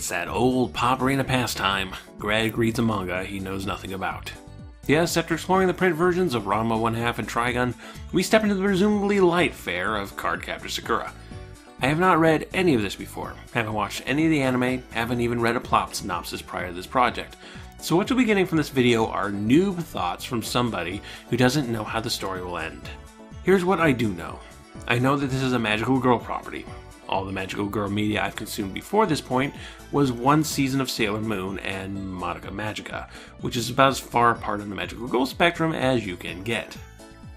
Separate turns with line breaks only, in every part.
It's that old pop arena pastime. Greg reads a manga he knows nothing about. Yes, after exploring the print versions of Ranma 1/2 and Trigun, we step into the presumably light fare of Cardcaptor Sakura. I have not read any of this before, haven't watched any of the anime, haven't even read a plot synopsis prior to this project. So what you'll be getting from this video are noob thoughts from somebody who doesn't know how the story will end. Here's what I do know. I know that this is a magical girl property. All the magical girl media I've consumed before this point was one season of Sailor Moon and Madoka Magica, which is about as far apart on the magical girl spectrum as you can get.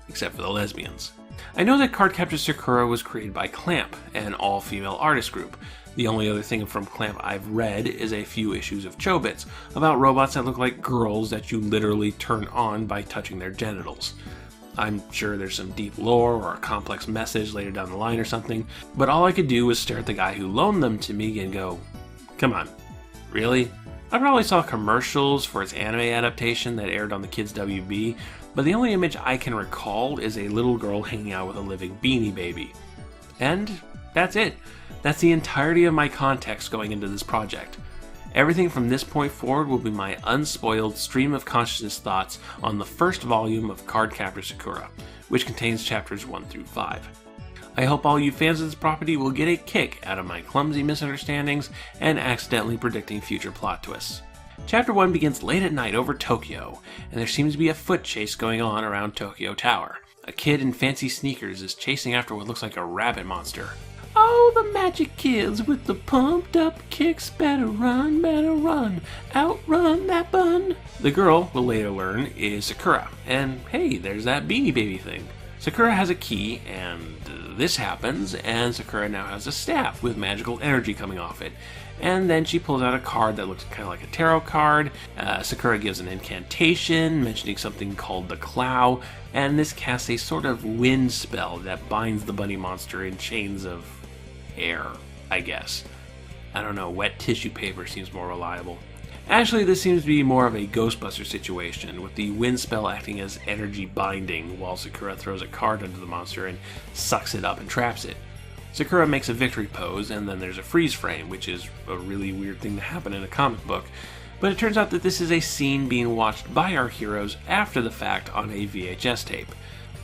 Except for the lesbians. I know that Cardcaptor Sakura was created by Clamp, an all-female artist group. The only other thing from Clamp I've read is a few issues of Chobits, about robots that look like girls that you literally turn on by touching their genitals. I'm sure there's some deep lore or a complex message later down the line or something, but all I could do was stare at the guy who loaned them to me and go, come on, really? I probably saw commercials for its anime adaptation that aired on the Kids WB, but the only image I can recall is a little girl hanging out with a living Beanie Baby. And that's it. That's the entirety of my context going into this project. Everything from this point forward will be my unspoiled stream of consciousness thoughts on the first volume of Cardcaptor Sakura, which contains chapters 1 through 5. I hope all you fans of this property will get a kick out of my clumsy misunderstandings and accidentally predicting future plot twists. Chapter 1 begins late at night over Tokyo, and there seems to be a foot chase going on around Tokyo Tower. A kid in fancy sneakers is chasing after what looks like a rabbit monster. Oh, the magic kids with the pumped up kicks, better run, outrun that bun. The girl, we'll later learn, is Sakura, and hey, there's that Beanie Baby thing. Sakura has a key, and this happens, and Sakura now has a staff with magical energy coming off it. And then she pulls out a card that looks kind of like a tarot card. Sakura gives an incantation, mentioning something called the clow, and this casts a sort of wind spell that binds the bunny monster in chains of air, I guess. I don't know, wet tissue paper seems more reliable. Actually, this seems to be more of a Ghostbuster situation, with the wind spell acting as energy binding while Sakura throws a card under the monster and sucks it up and traps it. Sakura makes a victory pose, and then there's a freeze frame, which is a really weird thing to happen in a comic book, but it turns out that this is a scene being watched by our heroes after the fact on a VHS tape.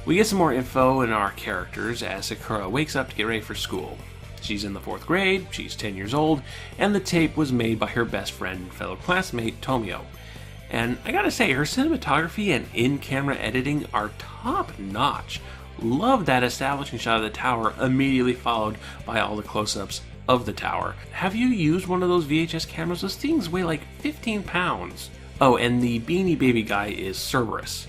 We get some more info in our characters as Sakura wakes up to get ready for school. She's in the 4th grade, she's 10 years old, and the tape was made by her best friend and fellow classmate, Tomio. And I gotta say, her cinematography and in-camera editing are top-notch. Love that establishing shot of the tower, immediately followed by all the close-ups of the tower. Have you used one of those VHS cameras? Those things weigh like 15 pounds. Oh, and the Beanie Baby guy is Cerberus.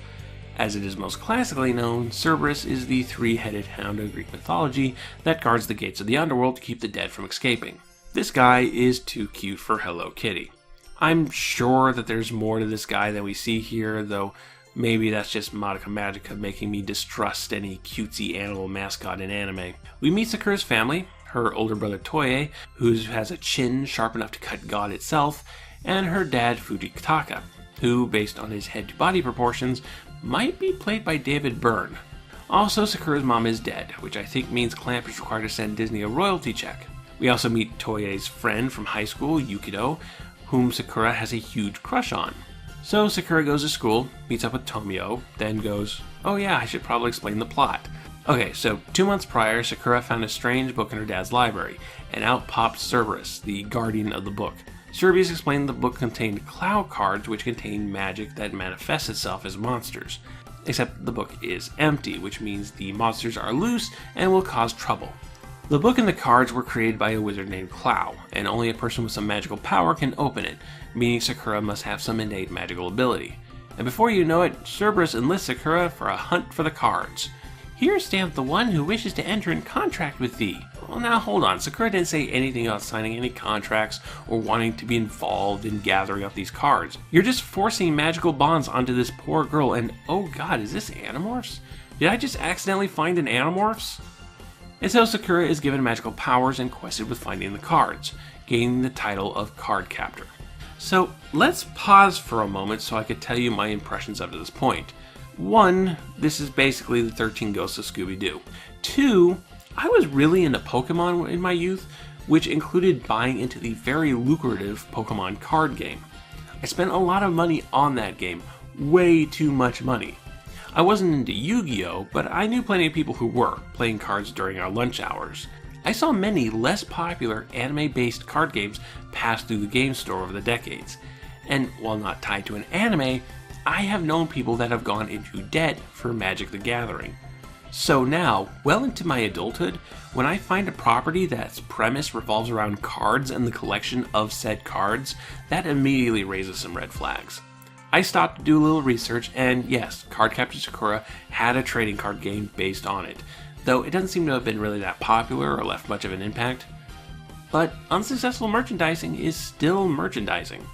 As it is most classically known, Cerberus is the three-headed hound of Greek mythology that guards the gates of the underworld to keep the dead from escaping. This guy is too cute for Hello Kitty. I'm sure that there's more to this guy than we see here, though maybe that's just Madoka Magica making me distrust any cutesy animal mascot in anime. We meet Sakura's family, her older brother Toye, who has a chin sharp enough to cut God itself, and her dad Fujitaka, who, based on his head-to-body proportions, might be played by David Byrne. Also, Sakura's mom is dead, which I think means Clamp is required to send Disney a royalty check. We also meet Toye's friend from high school, Yukido, whom Sakura has a huge crush on. So Sakura goes to school, meets up with Tomio, then goes, oh yeah, I should probably explain the plot. Okay, so 2 months prior, Sakura found a strange book in her dad's library, and out popped Cerberus, the guardian of the book. Cerberus explained the book contained clow cards which contain magic that manifests itself as monsters. Except the book is empty, which means the monsters are loose and will cause trouble. The book and the cards were created by a wizard named Clow, and only a person with some magical power can open it, meaning Sakura must have some innate magical ability. And before you know it, Cerberus enlists Sakura for a hunt for the cards. Here stands the one who wishes to enter in contract with thee. Well, now hold on, Sakura didn't say anything about signing any contracts or wanting to be involved in gathering up these cards. You're just forcing magical bonds onto this poor girl, and oh god, is this Animorphs? Did I just accidentally find an Animorphs? And so Sakura is given magical powers and quested with finding the cards, gaining the title of Cardcaptor. So let's pause for a moment so I could tell you my impressions up to this point. 1, this is basically the 13 Ghosts of Scooby-Doo. 2, I was really into Pokemon in my youth, which included buying into the very lucrative Pokemon card game. I spent a lot of money on that game, way too much money. I wasn't into Yu-Gi-Oh, but I knew plenty of people who were, playing cards during our lunch hours. I saw many less popular anime-based card games pass through the game store over the decades, and while not tied to an anime, I have known people that have gone into debt for Magic the Gathering. So now, well into my adulthood, when I find a property that's premise revolves around cards and the collection of said cards, that immediately raises some red flags. I stopped to do a little research, and yes, Cardcaptor Sakura had a trading card game based on it, though it doesn't seem to have been really that popular or left much of an impact. But unsuccessful merchandising is still merchandising.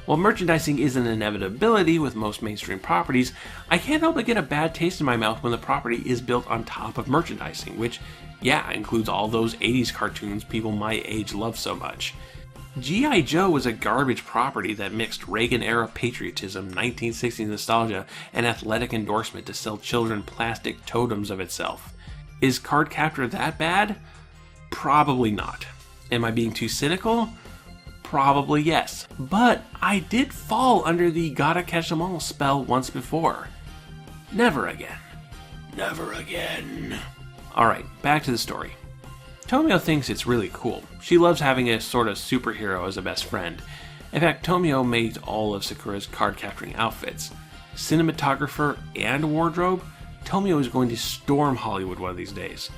While merchandising is an inevitability with most mainstream properties, I can't help but get a bad taste in my mouth when the property is built on top of merchandising, which, yeah, includes all those 80s cartoons people my age love so much. G.I. Joe was a garbage property that mixed Reagan-era patriotism, 1960s nostalgia, and athletic endorsement to sell children plastic totems of itself. Is Cardcaptor that bad? Probably not. Am I being too cynical? Probably yes. But I did fall under the gotta catch 'em all spell once before. Never again. Never again. Alright, back to the story. Tomio thinks it's really cool. She loves having a sort of superhero as a best friend. In fact, Tomio made all of Sakura's card capturing outfits. Cinematographer and wardrobe, Tomio is going to storm Hollywood one of these days.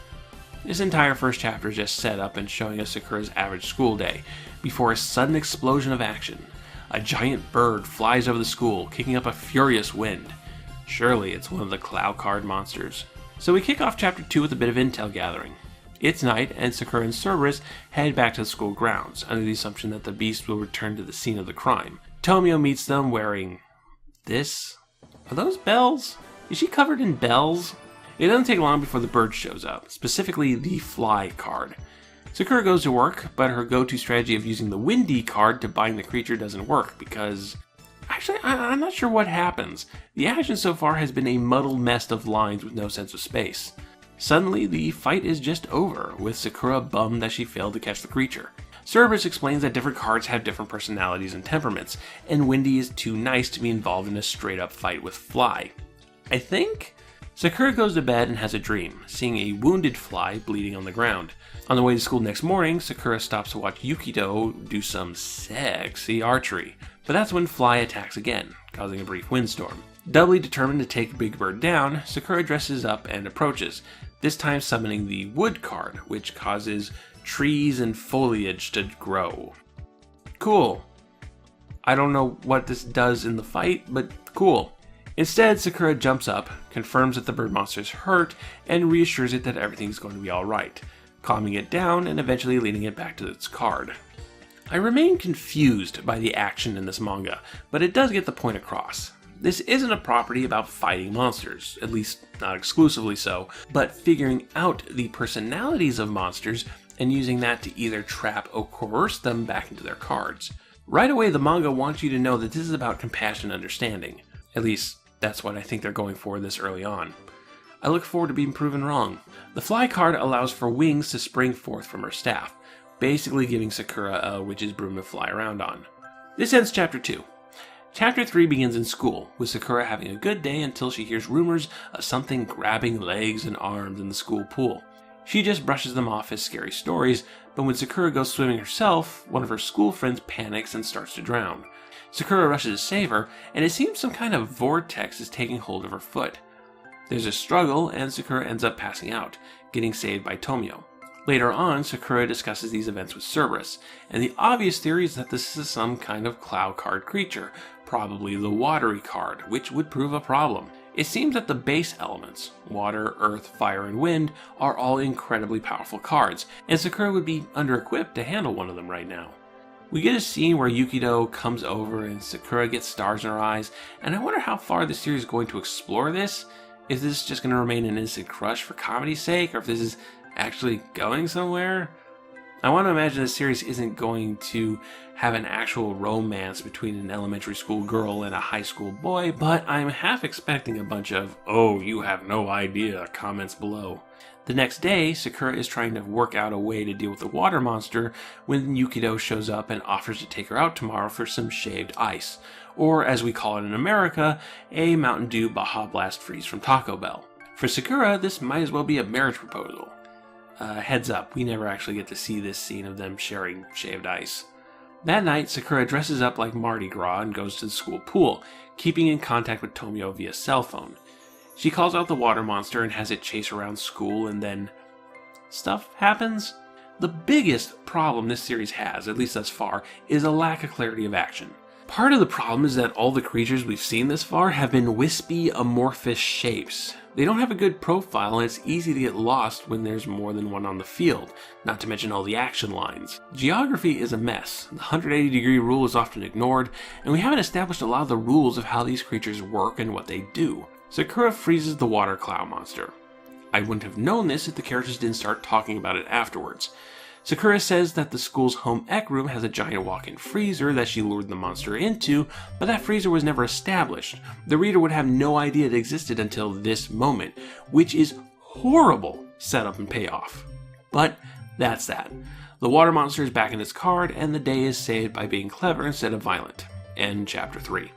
This entire first chapter is just set up and showing us Sakura's average school day, before a sudden explosion of action. A giant bird flies over the school, kicking up a furious wind. Surely it's one of the clow card monsters. So we kick off chapter 2 with a bit of intel gathering. It's night, and Sakura and Cerberus head back to the school grounds, under the assumption that the beast will return to the scene of the crime. Tomio meets them wearing this? Are those bells? Is she covered in bells? It doesn't take long before the bird shows up, specifically the fly card. Sakura goes to work, but her go-to strategy of using the windy card to bind the creature doesn't work because... Actually, I'm not sure what happens. The action so far has been a muddled mess of lines with no sense of space. Suddenly, the fight is just over, with Sakura bummed that she failed to catch the creature. Cerberus explains that different cards have different personalities and temperaments, and Windy is too nice to be involved in a straight-up fight with Fly. I think? Sakura goes to bed and has a dream, seeing a wounded Fly bleeding on the ground. On the way to school next morning, Sakura stops to watch Yukito do some sexy archery, but that's when Fly attacks again, causing a brief windstorm. Doubly determined to take Big Bird down, Sakura dresses up and approaches, this time summoning the Wood card, which causes trees and foliage to grow. Cool. I don't know what this does in the fight, but cool. Instead, Sakura jumps up, confirms that the bird monster is hurt, and reassures it that everything's going to be alright, calming it down and eventually leading it back to its card. I remain confused by the action in this manga, but it does get the point across. This isn't a property about fighting monsters, at least not exclusively so, but figuring out the personalities of monsters and using that to either trap or coerce them back into their cards. Right away, the manga wants you to know that this is about compassion and understanding. At least, that's what I think they're going for this early on. I look forward to being proven wrong. The Fly card allows for wings to spring forth from her staff, basically giving Sakura a witch's broom to fly around on. This ends chapter 2. Chapter 3 begins in school, with Sakura having a good day until she hears rumors of something grabbing legs and arms in the school pool. She just brushes them off as scary stories, but when Sakura goes swimming herself, one of her school friends panics and starts to drown. Sakura rushes to save her, and it seems some kind of vortex is taking hold of her foot. There's a struggle, and Sakura ends up passing out, getting saved by Tomio. Later on, Sakura discusses these events with Cerberus, and the obvious theory is that this is some kind of clow card creature, probably the watery card, which would prove a problem. It seems that the base elements, water, earth, fire, and wind, are all incredibly powerful cards, and Sakura would be under-equipped to handle one of them right now. We get a scene where Yukito comes over and Sakura gets stars in her eyes, and I wonder how far the series is going to explore this. Is this just going to remain an instant crush for comedy's sake, or if this is actually going somewhere? I want to imagine this series isn't going to have an actual romance between an elementary school girl and a high school boy, but I'm half expecting a bunch of, "oh, you have no idea," comments below. The next day, Sakura is trying to work out a way to deal with the water monster when Yukido shows up and offers to take her out tomorrow for some shaved ice, or as we call it in America, a Mountain Dew Baja Blast Freeze from Taco Bell. For Sakura, this might as well be a marriage proposal. Heads up, we never actually get to see this scene of them sharing shaved ice. That night, Sakura dresses up like Mardi Gras and goes to the school pool, keeping in contact with Tomio via cell phone. She calls out the water monster and has it chase around school, and then stuff happens. The biggest problem this series has, at least thus far, is a lack of clarity of action. Part of the problem is that all the creatures we've seen this far have been wispy, amorphous shapes. They don't have a good profile, and it's easy to get lost when there's more than one on the field, not to mention all the action lines. Geography is a mess. The 180-degree rule is often ignored, and we haven't established a lot of the rules of how these creatures work and what they do. Sakura freezes the water clow monster. I wouldn't have known this if the characters didn't start talking about it afterwards. Sakura says that the school's home ec room has a giant walk-in freezer that she lured the monster into, but that freezer was never established. The reader would have no idea it existed until this moment, which is horrible setup and payoff. But that's that. The water monster is back in its card, and the day is saved by being clever instead of violent. End chapter 3.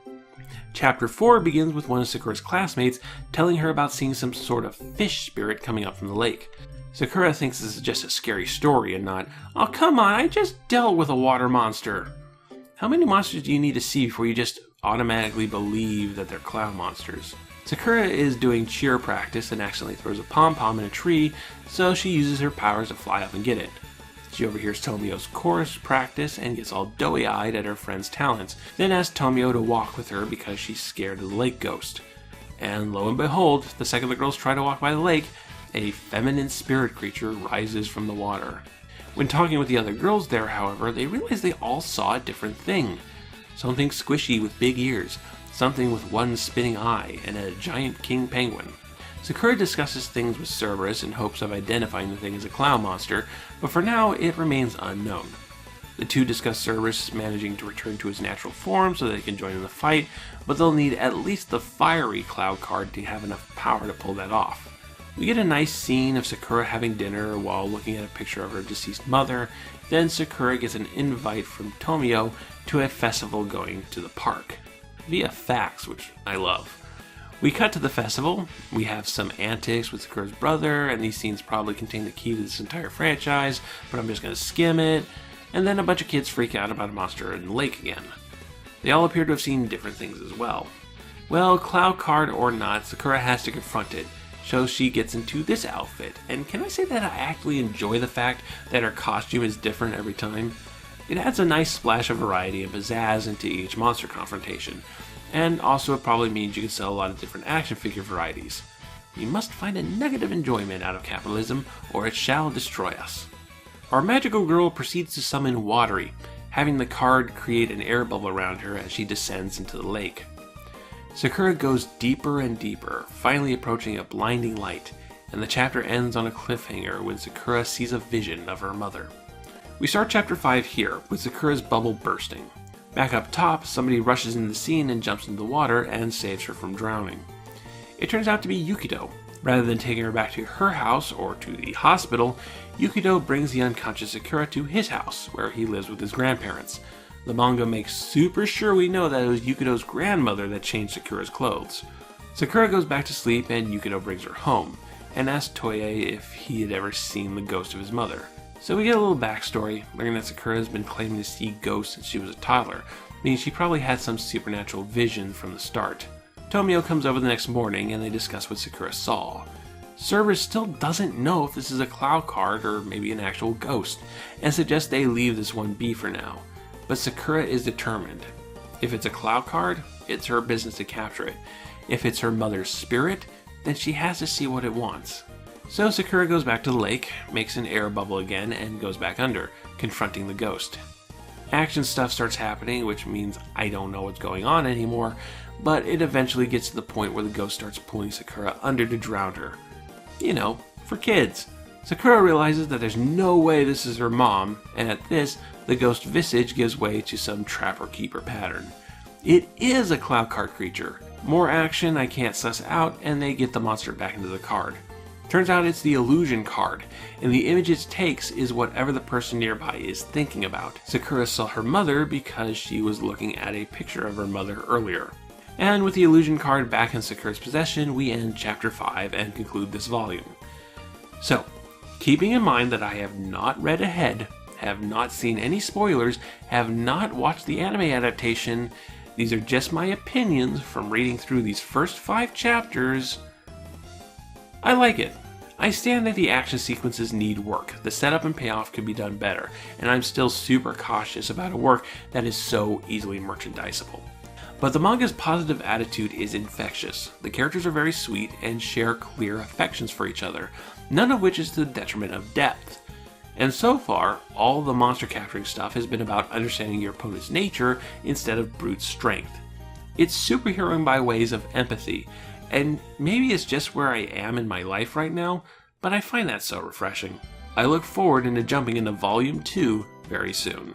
Chapter 4 begins with one of Sakura's classmates telling her about seeing some sort of fish spirit coming up from the lake. Sakura thinks this is just a scary story and not, "oh come on, I just dealt with a water monster." How many monsters do you need to see before you just automatically believe that they're clown monsters? Sakura is doing cheer practice and accidentally throws a pom-pom in a tree, so she uses her powers to fly up and get it. She overhears Tomio's chorus practice and gets all doughy-eyed at her friend's talents, then asks Tomio to walk with her because she's scared of the lake ghost. And lo and behold, the second the girls try to walk by the lake, a feminine spirit creature rises from the water. When talking with the other girls there, however, they realize they all saw a different thing. Something squishy with big ears, something with one spinning eye, and a giant king penguin. Sakura discusses things with Cerberus in hopes of identifying the thing as a clown monster, but for now it remains unknown. The two discuss Cerberus managing to return to his natural form so that they can join in the fight, but they'll need at least the fiery cloud card to have enough power to pull that off. We get a nice scene of Sakura having dinner while looking at a picture of her deceased mother. Then Sakura gets an invite from Tomio to a festival going to the park, via fax, which I love. We cut to the festival. We have some antics with Sakura's brother, and these scenes probably contain the key to this entire franchise, but I'm just going to skim it. And then a bunch of kids freak out about a monster in the lake again. They all appear to have seen different things as well. Well, cloud card or not, Sakura has to confront it. So she gets into this outfit, and can I say that I actually enjoy the fact that her costume is different every time? It adds a nice splash of variety and pizzazz into each monster confrontation, and also it probably means you can sell a lot of different action figure varieties. We must find a nugget of enjoyment out of capitalism, or it shall destroy us. Our magical girl proceeds to summon Watery, having the card create an air bubble around her as she descends into the lake. Sakura goes deeper and deeper, finally approaching a blinding light, and the chapter ends on a cliffhanger when Sakura sees a vision of her mother. We start chapter 5 here, with Sakura's bubble bursting. Back up top, somebody rushes into the scene and jumps into the water and saves her from drowning. It turns out to be Yukido. Rather than taking her back to her house or to the hospital, Yukido brings the unconscious Sakura to his house, where he lives with his grandparents. The manga makes super sure we know that it was Yukido's grandmother that changed Sakura's clothes. Sakura goes back to sleep and Yukido brings her home, and asks Toye if he had ever seen the ghost of his mother. So we get a little backstory, learning that Sakura has been claiming to see ghosts since she was a toddler, meaning she probably had some supernatural vision from the start. Tomio comes over the next morning and they discuss what Sakura saw. Cerberus still doesn't know if this is a cloud card or maybe an actual ghost, and suggests they leave this one be for now. But Sakura is determined. If it's a cloud card, it's her business to capture it. If it's her mother's spirit, then she has to see what it wants. So Sakura goes back to the lake, makes an air bubble again, and goes back under, confronting the ghost. Action stuff starts happening, which means I don't know what's going on anymore, but it eventually gets to the point where the ghost starts pulling Sakura under to drown her. You know, for kids. Sakura realizes that there's no way this is her mom, and at this, the ghost visage gives way to some trapper-keeper pattern. It is a clow card creature. More action I can't suss out, and they get the monster back into the card. Turns out it's the illusion card, and the image it takes is whatever the person nearby is thinking about. Sakura saw her mother because she was looking at a picture of her mother earlier. And with the illusion card back in Sakura's possession, we end Chapter 5 and conclude this volume. So, keeping in mind that I have not read ahead, have not seen any spoilers, have not watched the anime adaptation, these are just my opinions from reading through these first 5 chapters. I like it. I stand that the action sequences need work. The setup and payoff could be done better, and I'm still super cautious about a work that is so easily merchandisable. But the manga's positive attitude is infectious. The characters are very sweet and share clear affections for each other, none of which is to the detriment of depth. And so far, all the monster capturing stuff has been about understanding your opponent's nature instead of brute strength. It's superheroing by ways of empathy, and maybe it's just where I am in my life right now, but I find that so refreshing. I look forward to jumping into Volume 2 very soon.